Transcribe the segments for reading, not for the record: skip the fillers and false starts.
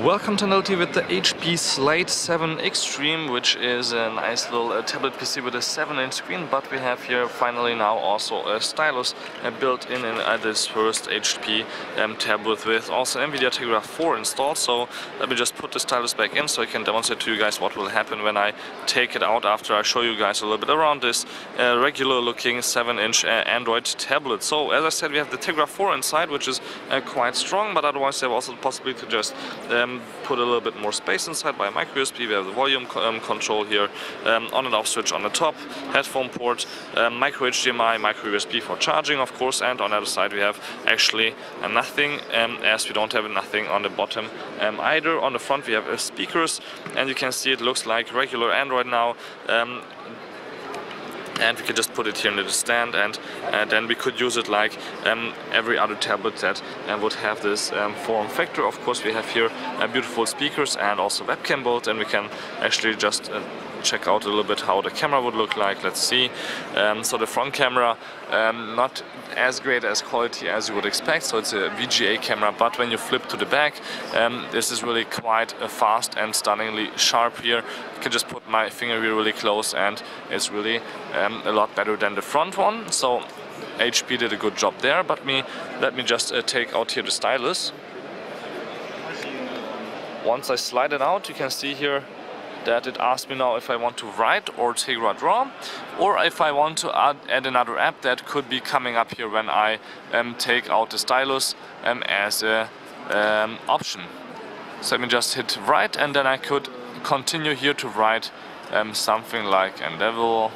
Welcome to Untitled with the HP Slate 7 Extreme, which is a nice little tablet PC with a 7-inch screen, but we have here finally now also a stylus built in this first HP tablet with also NVIDIA Tegra 4 installed. So let me just put the stylus back in so I can demonstrate to you guys what will happen when I take it out after I show you guys a little bit around this regular looking 7-inch Android tablet. So as I said, we have the Tegra 4 inside, which is quite strong, but otherwise you have also the possibility to just put a little bit more space inside by micro USB. We have the volume control here, on and off switch on the top, headphone port, micro HDMI, micro USB for charging of course, and on the other side we have actually nothing, as we don't have nothing on the bottom either. On the front we have speakers, and you can see it looks like regular Android now. And we can just put it here in the stand, and then we could use it like every other tablet that would have this form factor. Of course, we have here beautiful speakers and also webcam both, and we can actually just check out a little bit how the camera would look like. Let's see. So the front camera, not as great as quality as you would expect, so it's a VGA camera, but when you flip to the back, this is really quite fast and stunningly sharp here. I can just put my finger here really close, and it's really a lot better than the front one. So HP did a good job there, but let me just take out here the stylus. Once I slide it out, you can see here that it asks me now if I want to write or Tegra Draw, or if I want to add another app that could be coming up here when I take out the stylus as a option. So let me just hit write, and then I could continue here to write something like Endeavor.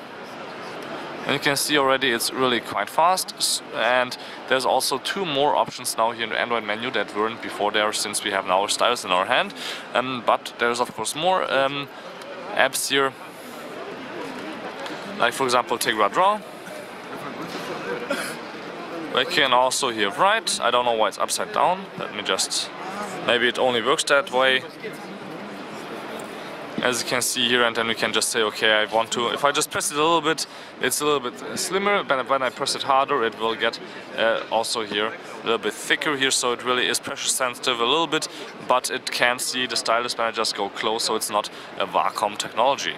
And you can see already it's really quite fast, and there's also two more options now here in the Android menu that weren't before there, since we have now a stylus in our hand. But there's of course more apps here, like for example Tegra Draw. We can also here write. I don't know why it's upside down. Let me just, maybe it only works that way. As you can see here, and then we can just say, okay, I want to, if I just press it a little bit, it's a little bit slimmer, but when I press it harder, it will get also here a little bit thicker here, so it really is pressure sensitive a little bit, but it can see the stylus when I just go close, so it's not a Wacom technology.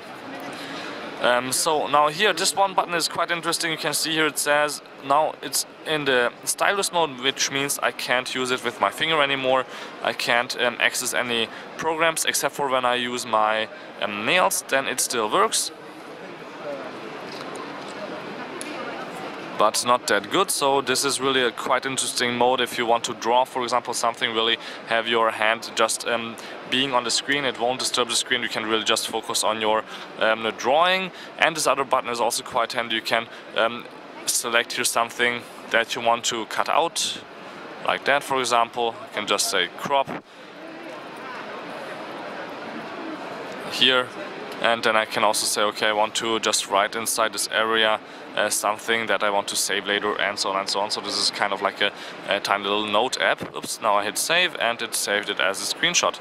So now here, this one button is quite interesting. You can see here it says now it's in the stylus mode, which means I can't use it with my finger anymore. I can't access any programs except for when I use my nails, then it still works. But not that good, so this is really a quite interesting mode if you want to draw, for example, something, really have your hand just being on the screen. It won't disturb the screen, you can really just focus on your drawing. And this other button is also quite handy. You can select here something that you want to cut out, like that for example. You can just say crop here. And then I can also say, okay, I want to just write inside this area something that I want to save later, and so on and so on. So this is kind of like a tiny little note app. Oops, now I hit save, and it saved it as a screenshot.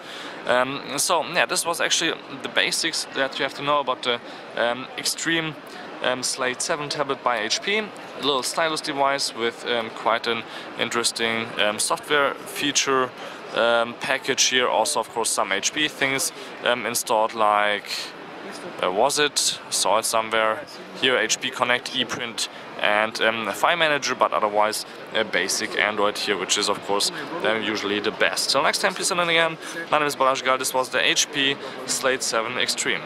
So yeah, this was actually the basics that you have to know about the Extreme Slate 7 tablet by HP. A little stylus device with quite an interesting software feature package here. Also, of course, some HP things installed, like where was it? Saw it somewhere. Here, HP Connect, ePrint, and a file manager, but otherwise a basic Android here, which is of course usually the best. So next time, please tune in again. My name is Balazs. This was the HP Slate 7 Extreme.